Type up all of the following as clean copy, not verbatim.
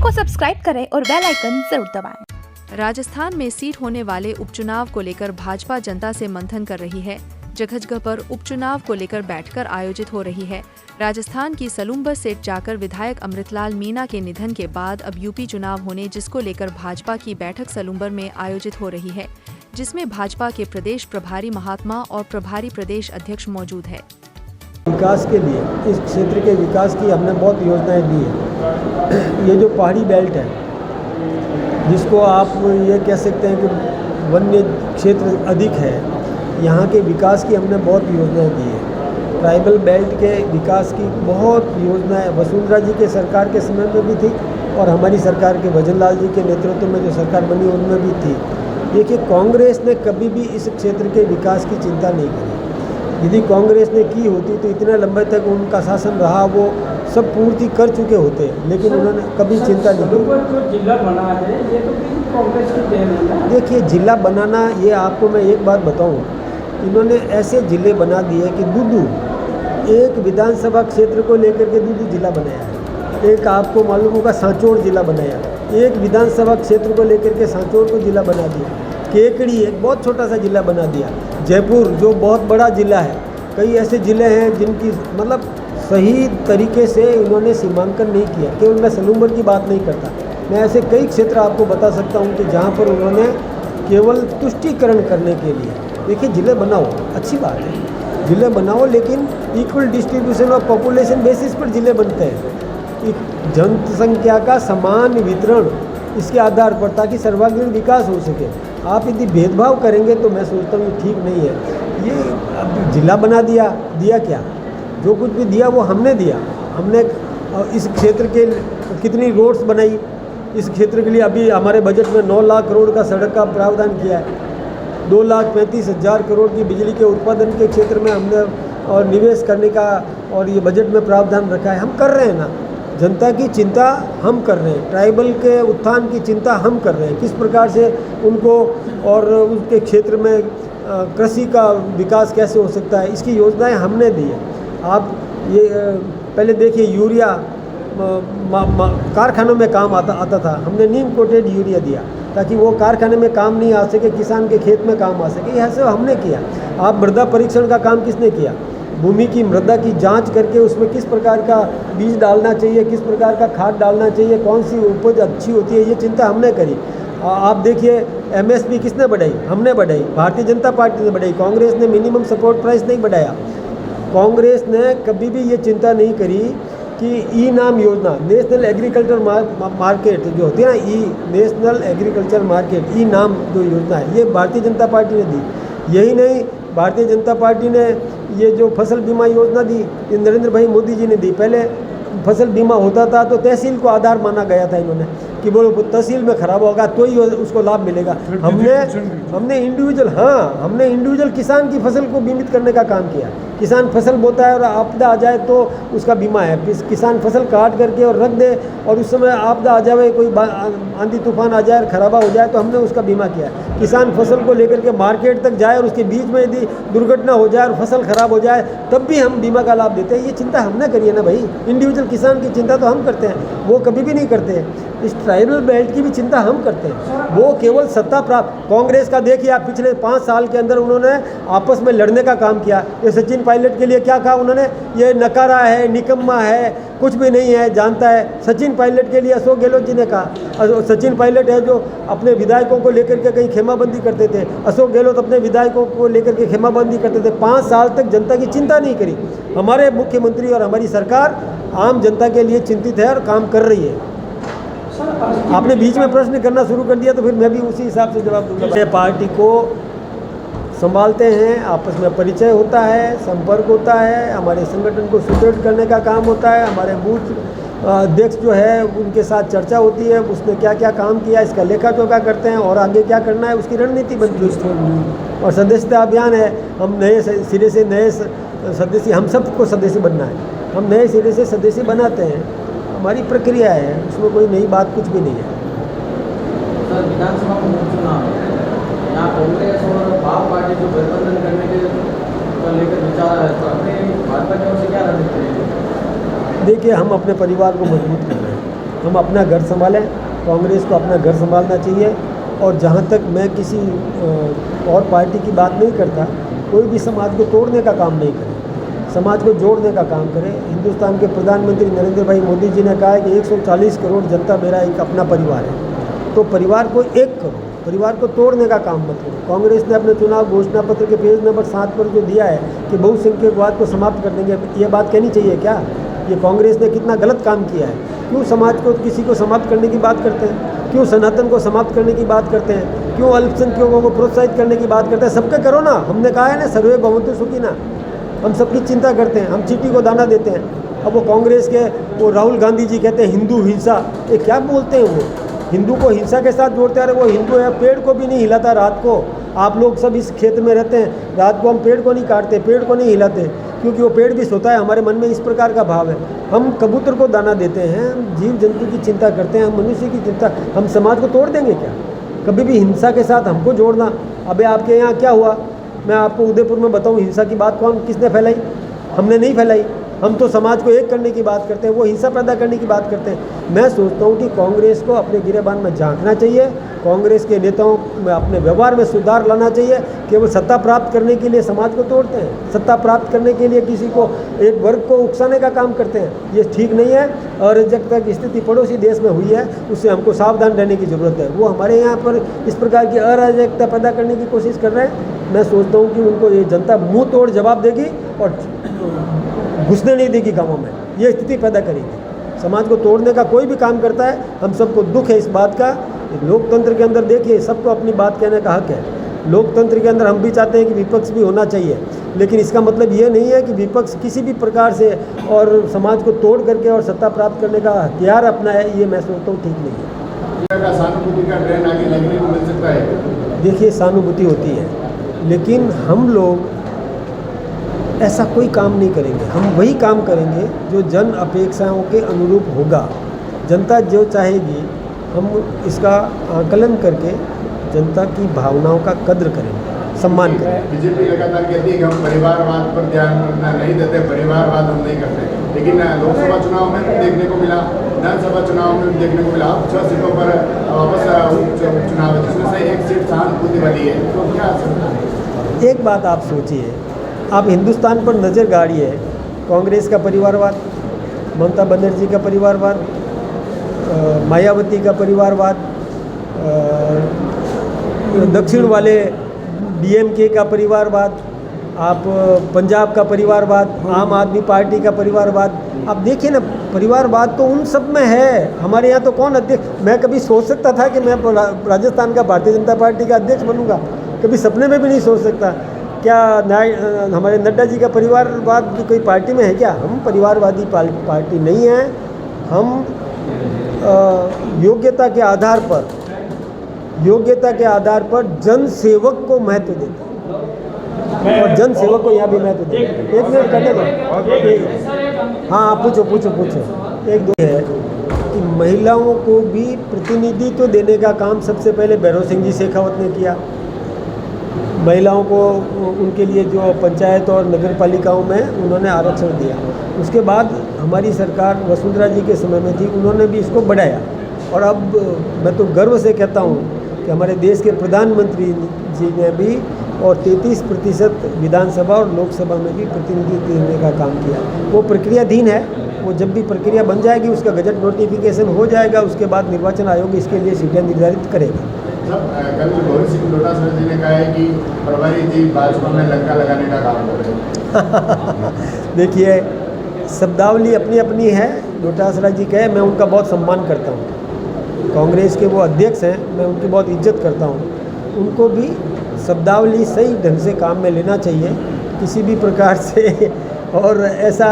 को सब्सक्राइब करें और बेल आइकन जरूर दबाएं। राजस्थान में सीट होने वाले उपचुनाव को लेकर भाजपा जनता से मंथन कर रही है। जगह जगह पर उपचुनाव को लेकर बैठकर आयोजित हो रही है। राजस्थान की सलूम्बर सीट जाकर विधायक अमृतलाल मीणा के निधन के बाद अब यूपी चुनाव होने, जिसको लेकर भाजपा की बैठक सलूम्बर में आयोजित हो रही है, जिसमें भाजपा के प्रदेश प्रभारी महात्मा और प्रभारी प्रदेश अध्यक्ष मौजूद है। विकास के लिए, इस क्षेत्र के विकास की हमने बहुत योजनाएं दी है। ये जो पहाड़ी बेल्ट है, जिसको आप ये कह सकते हैं कि वन्य क्षेत्र अधिक है, यहाँ के विकास की हमने बहुत योजनाएं दी है। ट्राइबल बेल्ट के विकास की बहुत योजनाएं वसुंधरा जी के सरकार के समय में भी थी और हमारी सरकार के भजनलाल जी के नेतृत्व में जो सरकार बनी उनमें भी थी। देखिए, कांग्रेस ने कभी भी इस क्षेत्र के विकास की चिंता नहीं करी। यदि कांग्रेस ने की होती तो इतने लंबे तक उनका शासन रहा, वो सब पूर्ति कर चुके होते, लेकिन उन्होंने कभी चिंता नहीं की। जो जिला बना है ये तो कांग्रेस की देन है ना। देखिए, जिला बनाना, ये आपको मैं एक बात बताऊं, इन्होंने ऐसे जिले बना दिए कि दूदू, एक विधानसभा क्षेत्र को लेकर के दूदू जिला बनाया है। एक आपको मालूम होगा सांचौर जिला बनाया, एक विधानसभा क्षेत्र को लेकर के सांचौर को जिला बना दिया। केकड़ी एक बहुत छोटा सा जिला बना दिया। जयपुर जो बहुत बड़ा जिला है, कई ऐसे ज़िले हैं जिनकी मतलब सही तरीके से इन्होंने सीमांकन नहीं किया। केवल मैं सलूम्बर की बात नहीं करता, मैं ऐसे कई क्षेत्र आपको बता सकता हूँ कि जहाँ पर उन्होंने केवल तुष्टीकरण करने के लिए, देखिए ज़िले बनाओ, अच्छी बात है, ज़िले बनाओ, लेकिन equal distribution of population basis पर ज़िले बनते हैं। जनसंख्या का समान वितरण इसके आधार पर, ताकि सर्वांगीण विकास हो सके। आप यदि भेदभाव करेंगे तो मैं सोचता हूँ ठीक नहीं है। ये अब जिला बना दिया, दिया क्या? जो कुछ भी दिया वो हमने दिया। हमने इस क्षेत्र के कितनी रोड्स बनाई, इस क्षेत्र के लिए अभी हमारे बजट में 9 लाख करोड़ का सड़क का प्रावधान किया है। 2,35,000 करोड़ की बिजली के उत्पादन के क्षेत्र में हमने और निवेश करने का और ये बजट में प्रावधान रखा है। हम कर रहे हैं ना, जनता की चिंता हम कर रहे हैं, ट्राइबल के उत्थान की चिंता हम कर रहे हैं, किस प्रकार से उनको और उनके क्षेत्र में कृषि का विकास कैसे हो सकता है, इसकी योजनाएं हमने दी है। आप ये पहले देखिए, यूरिया कारखानों में काम आता था, हमने नीम कोटेड यूरिया दिया ताकि वो कारखाने में काम नहीं आ सके, किसान के खेत में काम आ सके। यह सब हमने किया। आप मृदा परीक्षण का काम किसने किया? भूमि की मृदा की जांच करके उसमें किस प्रकार का बीज डालना चाहिए, किस प्रकार का खाद डालना चाहिए, कौन सी उपज अच्छी होती है, ये चिंता हमने करी। आप देखिए, MSP किसने बढ़ाई? हमने बढ़ाई, भारतीय जनता पार्टी ने बढ़ाई। कांग्रेस ने मिनिमम सपोर्ट प्राइस नहीं बढ़ाया। कांग्रेस ने कभी भी ये चिंता नहीं करी कि ई-नाम योजना, नेशनल एग्रीकल्चर मार्केट जो होती है ना, नेशनल एग्रीकल्चर मार्केट, ई-नाम जो योजना है, ये भारतीय जनता पार्टी ने दी। यही नहीं, भारतीय जनता पार्टी ने ये जो फसल बीमा योजना दी, ये नरेंद्र भाई मोदी जी ने दी। पहले फसल बीमा होता था तो तहसील को आधार माना गया था इन्होंने, कि वो तहसील में खराब होगा तो ही उसको लाभ मिलेगा। हमने इंडिविजुअल किसान की फसल को बीमित करने का काम किया। किसान फसल बोता है और आपदा आ जाए तो उसका बीमा है। किसान फसल काट करके और रख दे और उस समय आपदा आ जाए, कोई आंधी तूफान आ जाए, खराबा हो जाए, तो हमने उसका बीमा किया। किसान फसल को लेकर के मार्केट तक जाए और उसके बीच में यदि दुर्घटना हो जाए और फसल खराब हो जाए, तब भी हम बीमा का लाभ देते हैं। ये चिंता हमने करी है ना भाई। इंडिविजुअल किसान की चिंता तो हम करते हैं, वो कभी भी नहीं करते हैं। इस ट्राइबल बेल्ट की भी चिंता हम करते हैं। वो केवल सत्ता प्राप्त, कांग्रेस का देखिए आप, पिछले 5 साल के अंदर उन्होंने आपस में लड़ने का काम किया। ये सचिन पायलट के लिए क्या कहा उन्होंने? ये नकारा है, निकम्मा है, कुछ भी नहीं है, जानता है। सचिन पायलट के लिए अशोक गहलोत जी ने कहा। सचिन पायलट है जो अपने विधायकों को लेकर के कहीं खेमाबंदी करते थे, अशोक गहलोत अपने विधायकों को लेकर के खेमाबंदी करते थे। 5 साल तक जनता की चिंता नहीं करी। हमारे मुख्यमंत्री और हमारी सरकार आम जनता के लिए चिंतित है और काम कर रही है। आपने बीच में प्रश्न करना शुरू कर दिया तो फिर मैं भी उसी हिसाब से जवाब दूंगा। पार्टी को संभालते हैं, आपस में परिचय होता है, संपर्क होता है, हमारे संगठन को सुदृढ़ करने का काम होता है। हमारे बूथ अध्यक्ष जो है उनके साथ चर्चा होती है, उसने क्या क्या काम किया इसका लेखा जोखा करते हैं और आगे क्या करना है उसकी रणनीति बनती है। और सदस्यता अभियान है, हम नए सिरे से नए सदस्य, हम सबको सदस्य बनना है, हम नए सिरे से सदस्य बनाते हैं। हमारी प्रक्रिया है, उसमें कोई नई बात कुछ भी नहीं है। सर, विधानसभा का उपचुनाव यहाँ कांग्रेस और आप पार्टी जो गठबंधन करने के लेकर विचार है, तो अपने भाजपा की ओर से क्या रणनीति है? देखिए, हम अपने परिवार को मजबूत कर रहे हैं। हम अपना घर संभालें, कांग्रेस को अपना घर संभालना चाहिए। और जहाँ तक मैं किसी और पार्टी की बात नहीं करता, कोई भी समाज को तोड़ने का काम नहीं करे, समाज को जोड़ने का काम करे। हिंदुस्तान के प्रधानमंत्री नरेंद्र भाई मोदी जी ने कहा है कि 140 करोड़ जनता मेरा एक अपना परिवार है, तो परिवार को एक करो, परिवार को तोड़ने का काम मत करो। कांग्रेस ने अपने चुनाव घोषणा पत्र के पेज नंबर 7 पर जो दिया है कि बहुसंख्यकवाद को समाप्त कर देंगे, ये बात कहनी चाहिए क्या? ये कांग्रेस ने कितना गलत काम किया है। क्यों समाज को किसी को समाप्त करने की बात करते हैं? क्यों सनातन को समाप्त करने की बात करते हैं? क्यों अल्पसंख्यकों को प्रोत्साहित करने की बात करते हैं? सबके करो ना, हमने कहा है ना, सर्वे भवन्तु सुखिनः, हम सबकी चिंता करते हैं, हम चींटी को दाना देते हैं। अब वो कांग्रेस के वो राहुल गांधी जी कहते हैं हिंदू हिंसा, ये क्या बोलते हैं? वो हिंदू को हिंसा के साथ जोड़ते आ रहे। वो हिंदू है, पेड़ को भी नहीं हिलाता रात को। आप लोग सब इस क्षेत्र में रहते हैं, रात को हम पेड़ को नहीं काटते, पेड़ को नहीं हिलाते, क्योंकि वो पेड़ भी सोता है। हमारे मन में इस प्रकार का भाव है। हम कबूतर को दाना देते हैं, हम जीव जंतु की चिंता करते हैं, हम मनुष्य की चिंता। हम समाज को तोड़ देंगे क्या? कभी भी हिंसा के साथ हमको जोड़ना। अबे आपके यहाँ क्या हुआ? मैं आपको उदयपुर में बताऊँ, हिंसा की बात किसने फैलाई? हमने नहीं फैलाई। हम तो समाज को एक करने की बात करते हैं, वो हिंसा पैदा करने की बात करते हैं। मैं सोचता हूँ कि कांग्रेस को अपने गिरेबान में झांकना चाहिए, कांग्रेस के नेताओं में अपने व्यवहार में सुधार लाना चाहिए। केवल सत्ता प्राप्त करने के लिए समाज को तोड़ते हैं, सत्ता प्राप्त करने के लिए किसी को, एक वर्ग को उकसाने का काम करते हैं, ये ठीक नहीं है। और जब तक स्थिति पड़ोसी देश में हुई है, उससे हमको सावधान रहने की ज़रूरत है। वो हमारे यहाँ पर इस प्रकार की अराजकता पैदा करने की कोशिश कर रहे हैं। मैं सोचता हूँ कि उनको ये जनता मुँह तोड़ जवाब देगी और घुसने नहीं देगी गाँवों में, ये स्थिति पैदा करेगी। समाज को तोड़ने का कोई भी काम करता है, हम सबको दुख है इस बात का। लोकतंत्र के अंदर देखिए, सबको अपनी बात कहने का हक है। लोकतंत्र के अंदर हम भी चाहते हैं कि विपक्ष भी होना चाहिए, लेकिन इसका मतलब ये नहीं है कि विपक्ष किसी भी प्रकार से और समाज को तोड़ करके और सत्ता प्राप्त करने का हथियार अपनाए। ये मैं सोचता हूँ ठीक नहीं है। सहानुभूति का ट्रेंड आगे लगने को मिल सकता है। देखिए, सहानुभूति होती है, लेकिन हम लोग ऐसा कोई काम नहीं करेंगे। हम वही काम करेंगे जो जन अपेक्षाओं के अनुरूप होगा। जनता जो चाहेगी, हम इसका आकलन करके जनता की भावनाओं का कद्र करेंगे, सम्मान करेंगे। बीजेपी लगातार कहती है कि हम परिवारवाद पर ध्यान नहीं देते, परिवारवाद हम नहीं करते, लेकिन लोकसभा चुनाव में भी देखने को मिला, विधानसभा चुनाव में भी देखने को मिला। अब 6 सीटों पर वापस उपचुनाव है, जिसमें से एक सीट सहानुभूति वाली है, तो क्या असर? एक बात आप सोचिए, आप हिंदुस्तान पर नज़र गाड़िए, कांग्रेस का परिवारवाद, ममता बनर्जी का परिवारवाद, मायावती का परिवारवाद, दक्षिण वाले डीएमके का परिवारवाद, आप पंजाब का परिवारवाद, आम आदमी पार्टी का परिवारवाद। आप देखिए ना, परिवारवाद तो उन सब में है। हमारे यहाँ तो कौन अध्यक्ष? मैं कभी सोच सकता था कि मैं राजस्थान का भारतीय जनता पार्टी का अध्यक्ष बनूंगा? कभी सपने में भी नहीं सोच सकता। क्या हमारे नड्डा जी का परिवारवाद भी कोई पार्टी में है क्या? हम परिवारवादी पार्टी नहीं है। हम योग्यता के आधार पर जन सेवक को महत्व देते हैं, और जन सेवक को यहाँ भी महत्व देते हैं। एक मिनट करने दो। हाँ, पूछो। एक दो है कि महिलाओं को भी प्रतिनिधित्व देने का काम सबसे पहले भैरव सिंह जी शेखावत ने किया। महिलाओं को उनके लिए जो पंचायत और नगर पालिकाओं में उन्होंने आरक्षण दिया। उसके बाद हमारी सरकार वसुंधरा जी के समय में थी, उन्होंने भी इसको बढ़ाया। और अब मैं तो गर्व से कहता हूँ कि हमारे देश के प्रधानमंत्री जी ने भी और 33% विधानसभा और लोकसभा में भी प्रतिनिधित्व देने का काम किया। वो प्रक्रियाधीन है, वो जब भी प्रक्रिया बन जाएगी, उसका गजट नोटिफिकेशन हो जाएगा, उसके बाद निर्वाचन आयोग इसके लिए सीटें निर्धारित करेगा। कल गौरी सिंह डोटासरा जी ने कहा है कि प्रभारी जी भाजपा में लंका लगाने का काम कर रहे हैं। देखिए, शब्दावली अपनी अपनी है। डोटासरा जी कहे, मैं उनका बहुत सम्मान करता हूँ। कांग्रेस के वो अध्यक्ष हैं, मैं उनकी बहुत इज्जत करता हूँ। उनको भी शब्दावली सही ढंग से काम में लेना चाहिए, किसी भी प्रकार से और ऐसा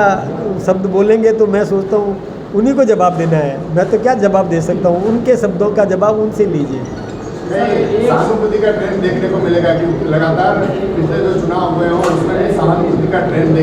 शब्द बोलेंगे तो मैं सोचता हूँ उन्हीं को जवाब देना है। मैं तो क्या जवाब दे सकता हूँ, उनके शब्दों का जवाब उनसे लीजिए। सहानुभूति का ट्रेंड देखने को मिलेगा कि लगातार पिछले जो चुनाव हुए हों उसमें सहानुभूति का ट्रेंड